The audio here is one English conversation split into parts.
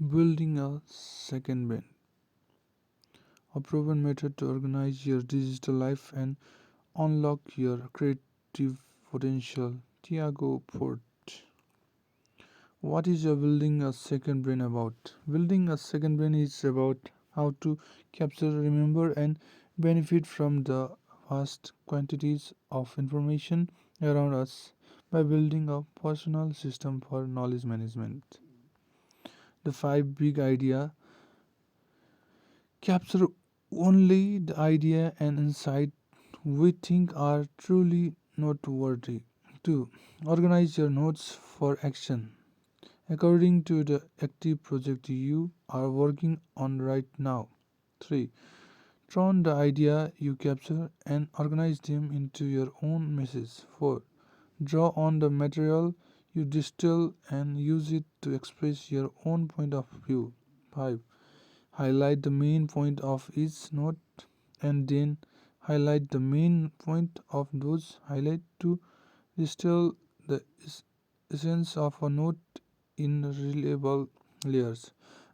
Building a second brain, a proven method to organize your digital life and unlock your creative potential. Tiago Fort. What is your building a second brain about? Building a second brain is about how to capture, remember, and benefit from the vast quantities of information around us by building a personal system for knowledge management. The five big idea capture only the idea and insight we think are truly noteworthy. 2. Organize your notes for action according to the active project you are working on right now. 3. Turn the idea you capture and organize them into your own message. 4. Draw on the material you distill and use it to express your own point of view. 5. Highlight the main point of each note and then highlight the main point of those highlight to distill the essence of a note in reliable layers.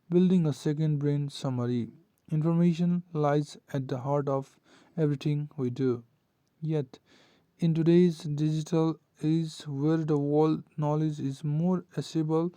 Building a second brain summary. Information lies at the heart of everything we do. Yet, in today's digital age where the world knowledge is more accessible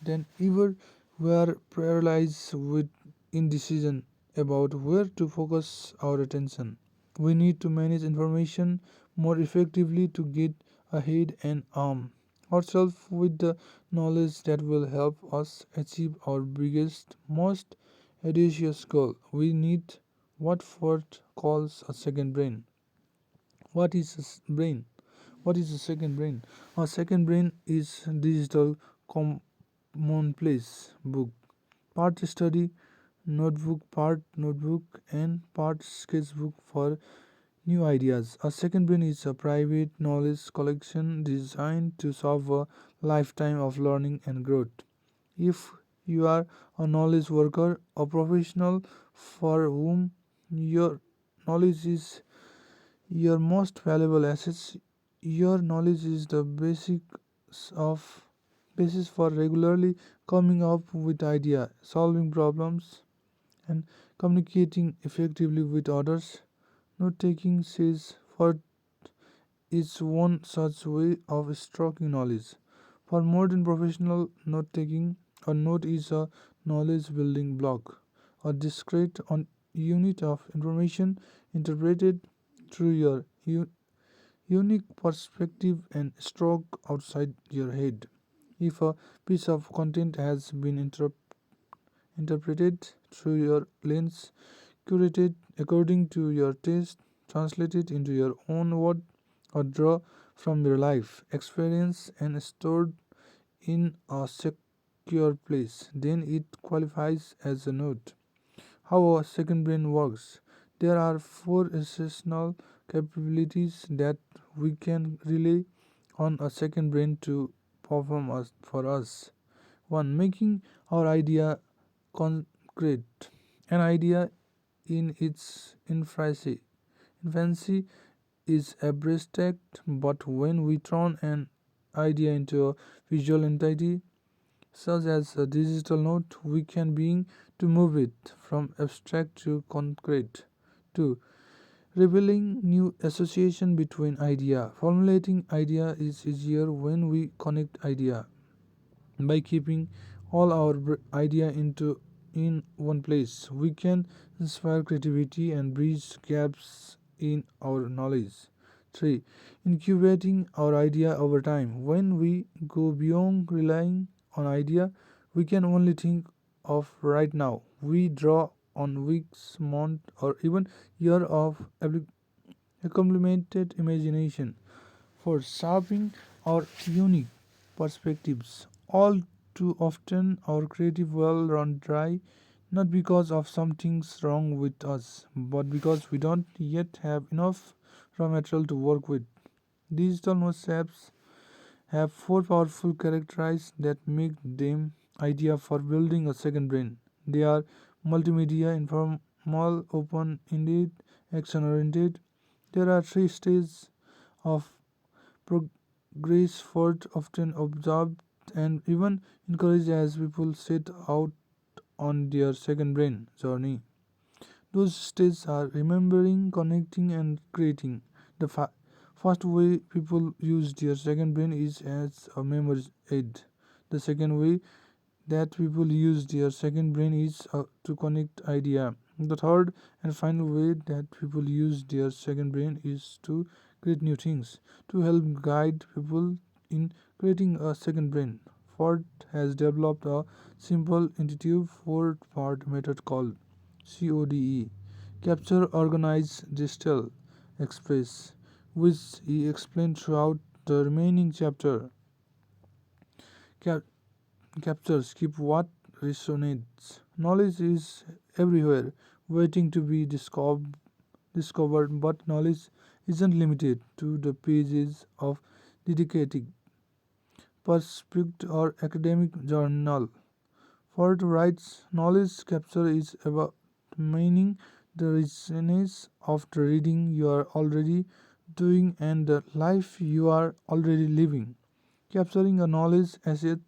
than ever, we are paralyzed with indecision about where to focus our attention. We need to manage information more effectively to get ahead and arm ourselves with the knowledge that will help us achieve our biggest, most audacious goal. We need what Ford calls a second brain. What is a brain? What is a second brain? A second brain is a digital commonplace book. Part study notebook, part notebook, and part sketchbook for new ideas. A second brain is a private knowledge collection designed to serve a lifetime of learning and growth. If you are a knowledge worker, a professional for whom your knowledge is your most valuable assets, your knowledge is the of basis for regularly coming up with idea, solving problems, and communicating effectively with others. Note taking says for is one such way of striking knowledge. For modern professional note taking, a note is a knowledge building block, a discrete unit of information interpreted through your unique perspective and stroke outside your head. If a piece of content has been interpreted through your lens, curated according to your taste, translated into your own word, or draw from your life experience and stored in a secure place, then it qualifies as a note. How a second brain works. There are four essential capabilities that we can rely on a second brain to perform for us. 1. Making our idea concrete. An idea in its infancy is abstract, but when we turn an idea into a visual entity, such as a digital note, we can begin to move it from abstract to concrete. 2. Revealing new association between idea. Formulating idea is easier when we connect idea by keeping all our idea into in one place. We can inspire creativity and bridge gaps in our knowledge. 3. Incubating our idea over time. When we go beyond relying on idea we can only think of right now, we draw on weeks, month, or even year of accumulated imagination for sharpening our unique perspectives. All too often, our creative well run dry, not because of something's wrong with us, but because we don't yet have enough raw material to work with. Digital notes apps have four powerful characteristics that make them ideal for building a second brain. They are multimedia, informal, open-ended, action-oriented. There are three stages of progress Ford often observed and even encouraged as people set out on their second brain journey. Those stages are remembering, connecting, and creating. The first way people use their second brain is as a memory aid. The second way that people use their second brain is to connect idea. The third and final way that people use their second brain is to create new things. To help guide people in creating a second brain, Ford has developed a simple, intuitive four-part method called CODE: Capture, Organize, Distill, Express, which he explained throughout the remaining chapter. Cap- Captures keep what resonates. Knowledge is everywhere, waiting to be discovered, but knowledge isn't limited to the pages of dedicated perspective or academic journal. Ford writes, knowledge capture is about meaning the richness of the reading you are already doing and the life you are already living. Capturing a knowledge asset,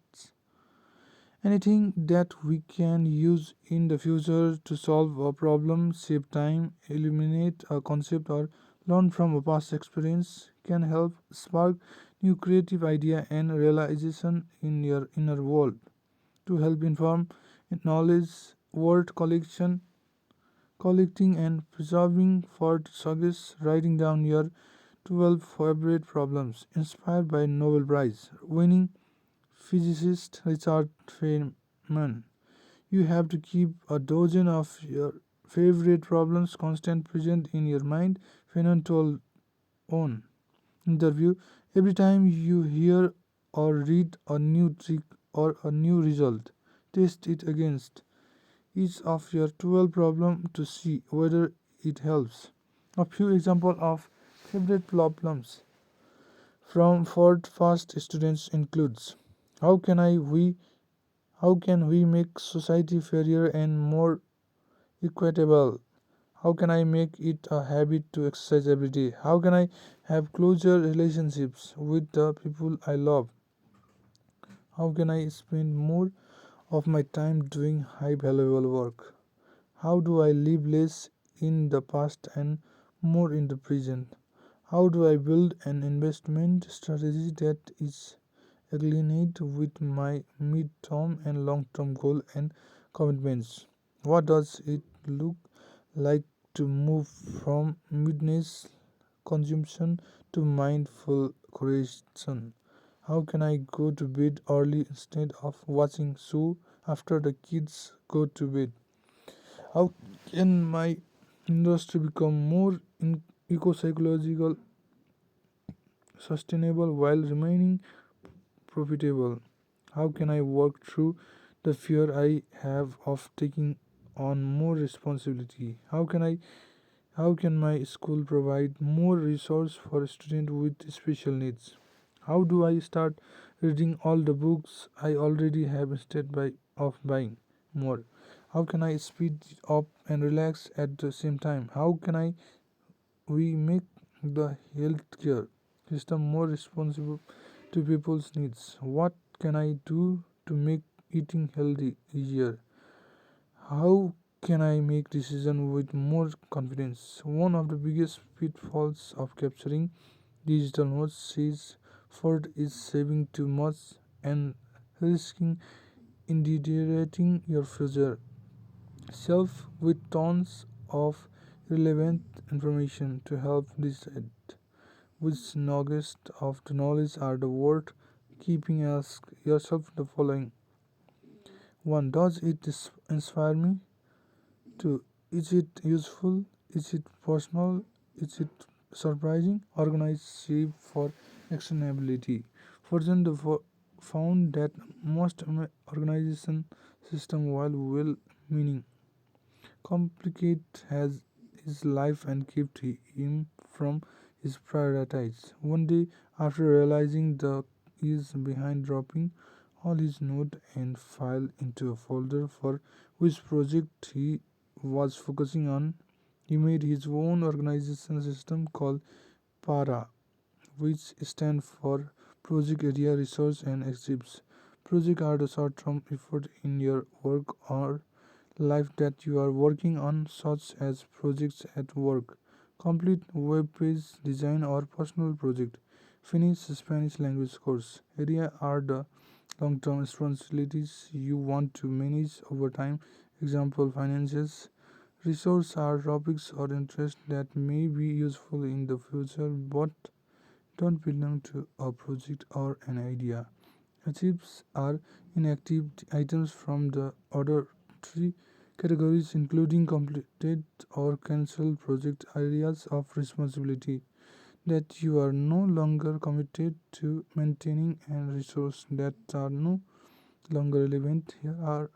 anything that we can use in the future to solve a problem, save time, eliminate a concept, or learn from a past experience can help spark new creative idea and realization in your inner world. To help inform knowledge, word collecting and preserving for suggests writing down your 12 favorite problems inspired by Nobel Prize winning physicist Richard Feynman. You have to keep a dozen of your favorite problems constant present in your mind. Feynman told on interview, every time you hear or read a new trick or a new result, test it against each of your 12 problems to see whether it helps. A few examples of favorite problems from Ford Fast students includes: how can I we how can we make society fairer and more equitable? How can I make it a habit to exercise every day? How can I have closer relationships with the people I love? How can I spend more of my time doing high valuable work? How do I live less in the past and more in the present? How do I build an investment strategy that is aligned with my mid-term and long-term goal and commitments? What does it look like to move from midnight consumption to mindful creation? How can I go to bed early instead of watching show after the kids go to bed? How can my industry become more eco-psychological sustainable while remaining profitable? How can I work through the fear I have of taking on more responsibility? How can my school provide more resource for students with special needs? How do I start reading all the books I already have instead of buying more? How can I speed up and relax at the same time? How can we make the healthcare system more responsive to people's needs? What can I do to make eating healthy easier? How can I make decisions with more confidence? One of the biggest pitfalls of capturing digital notes is Ford is saving too much and risking deteriorating your future self with tons of relevant information to help decide which nuggets of the knowledge are the worth keeping. Ask yourself the following: 1. Does it inspire me? 2. Is it useful? Is it personal? Is it surprising? Organized shape for actionability. For example, found that most organization system, while well meaning, complicate has his life and kept him from his priorities. One day, after realizing the is behind dropping all his note and file into a folder for which project he was focusing on, he made his own organization system called PARA, which stands for Project Area Resource and Exhibits. Projects are the short-term effort in your work or life that you are working on, such as projects at work, complete web page design, or personal project. Finish Spanish language course. Area are the long-term responsibilities you want to manage over time. Example: finances. Resources are topics or interests that may be useful in the future but don't belong to a project or an idea. Achieves are inactive items from the other three categories, including completed or cancelled project areas of responsibility that you are no longer committed to maintaining, and resources that are no longer relevant. Here are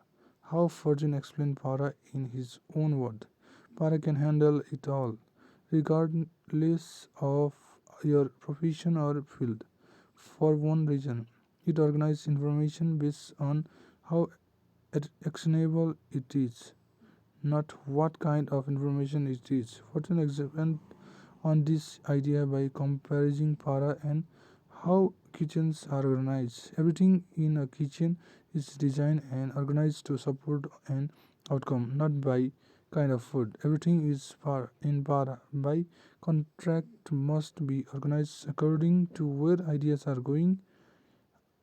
how Fortune explained Para in his own word. Para can handle it all, regardless of your profession or field. For one reason, it organizes information based on how actionable it is, not what kind of information it is. Fortune expanded on this idea by comparing Para and how kitchens are organized. Everything in a kitchen is designed and organized to support an outcome, not by kind of food. Everything is in Para. By contract must be organized according to where ideas are going.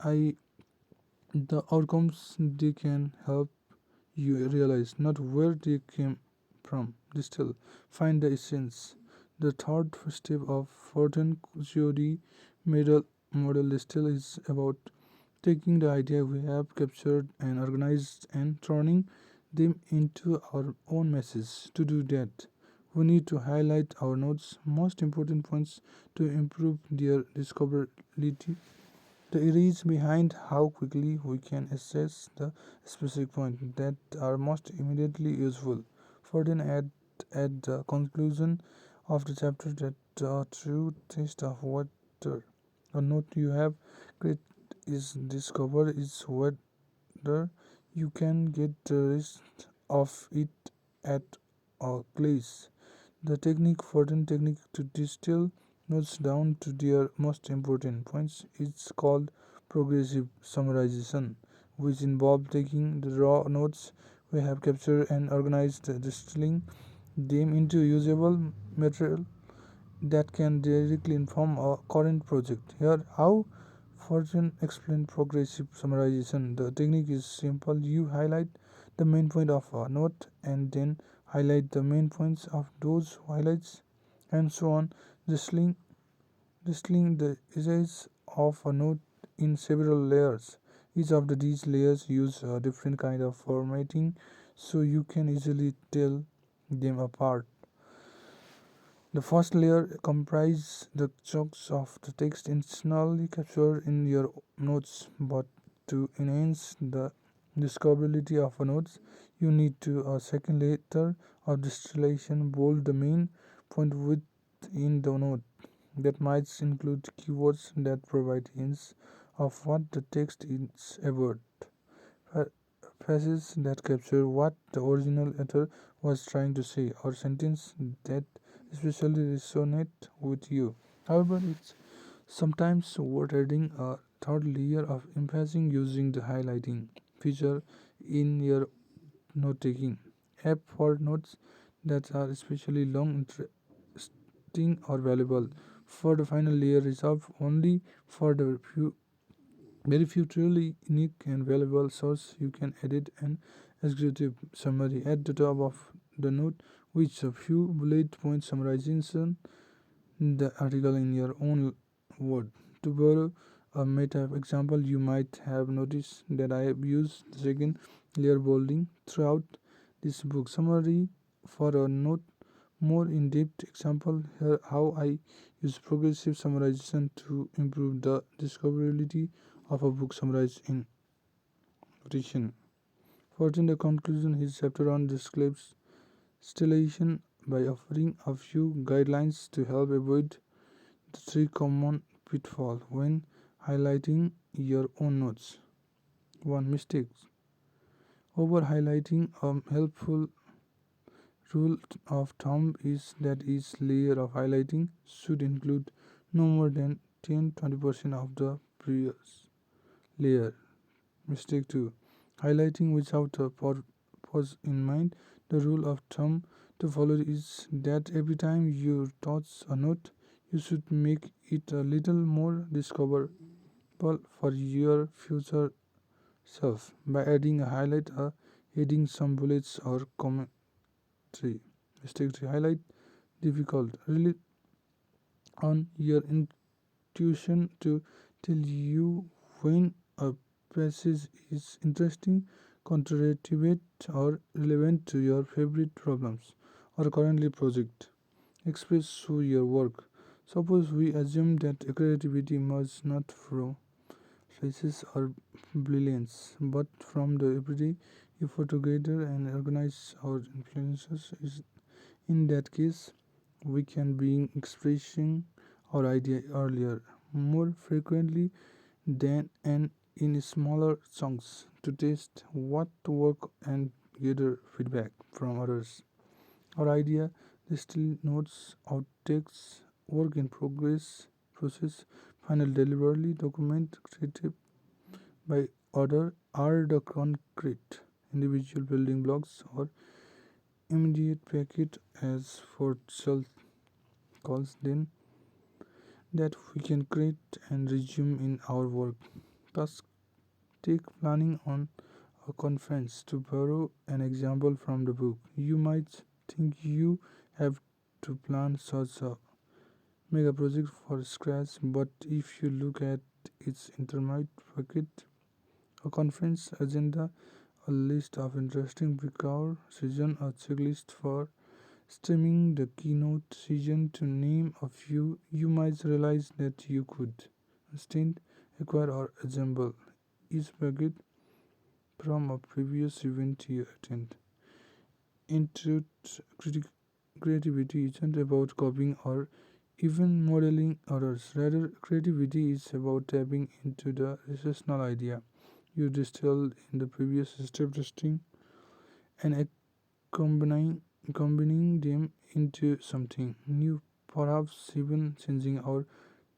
I the outcomes they can help you realize not where they came from. Distill. Find the essence. The third step of Fortin COD model distill is about taking the idea we have captured and organized and turning them into our own message. To do that, we need to highlight our notes most important points to improve their discoverability. The areas behind how quickly we can assess the specific points that are most immediately useful. Further, at the conclusion of the chapter that the true taste of whether a note you have created is discovered is whether you can get the rest of it at a place. The technique, Fortin technique to distill notes down to their most important points is called progressive summarization, which involves taking the raw notes we have captured and organized, distilling them into usable material that can directly inform a current project. Here, how Fortune explained progressive summarization. The technique is simple. You highlight the main point of a note and then highlight the main points of those highlights, and so on, distilling, distilling the essays of a note in several layers. Each of these layers use a different kind of formatting, so you can easily tell them apart. The first layer comprises the chunks of the text intentionally captured in your notes, but to enhance the discoverability of a notes, you need to a second layer of distillation bold the main point within the note. That might include keywords that provide hints of what the text is about, phrases that capture what the original author was trying to say, or sentences that especially resonate with you. However, it's sometimes worth adding a third layer of emphasizing using the highlighting feature in your note taking app for notes that are especially long, interesting, or valuable. For the final layer reserved only for the very few truly unique and valuable sources, you can edit an executive summary at the top of the note, which a few bullet point summarization the article in your own word. To borrow a meta example, you might have noticed that I have used the second layer bolding throughout this book summary. For a note more in-depth example, here how I use progressive summarization to improve the discoverability of a book summarized in rotation. For in the conclusion, his chapter on describes distillation by offering a few guidelines to help avoid the three common pitfalls when highlighting your own notes. 1. Mistakes. Over highlighting. A helpful rule of thumb is that each layer of highlighting should include no more than 10-20% of the previous layer. Mistake 2. Highlighting without a purpose in mind. The rule of thumb to follow is that every time you touch a note, you should make it a little more discoverable for your future self by adding a highlight, adding some bullets or commentary. Mistake 3. Highlight difficult. Rely on your intuition to tell you when a passage is interesting, contradictory, or relevant to your favorite problems or currently project. Express through your work. Suppose we assume that creativity emerges not from flashes or brilliance, but from the everyday effort to gather and organize our influences. In that case, we can be expressing our idea earlier, more frequently than and in smaller chunks to test what work and gather feedback from others. Our idea, still notes, outtakes, work in progress, process, final delivery, document created by order are the concrete individual building blocks or immediate packet as Fortschritt calls them that we can create and resume in our work. Task take planning on a conference. To borrow an example from the book, you might think you have to plan such a mega project for scratch, but if you look at its intermediate bucket, a conference agenda, a list of interesting breakout sessions, a checklist for streaming the keynote session to name a few, you might realize that you could instead acquire or assemble each bucket from a previous event you attend. In truth, creativity isn't about copying or even modeling others. Rather, creativity is about tapping into the recessional idea you distilled in the previous step testing and combining them into something new, perhaps even changing our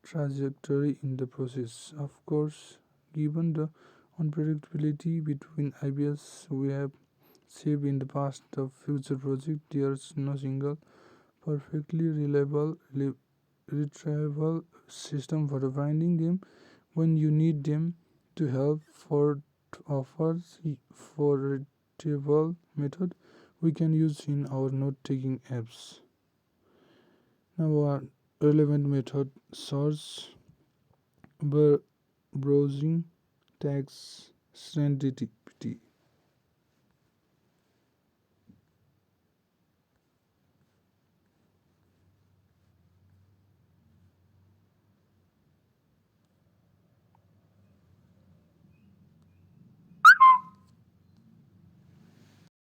trajectory in the process. Of course, given the unpredictability between ideas we have shaped in the past, the future project, there's no single perfectly reliable, retrievable system for finding them when you need them to help. For offers for retrieval method we can use in our note-taking apps. Now, our relevant method: search, browsing, tags, serendipity.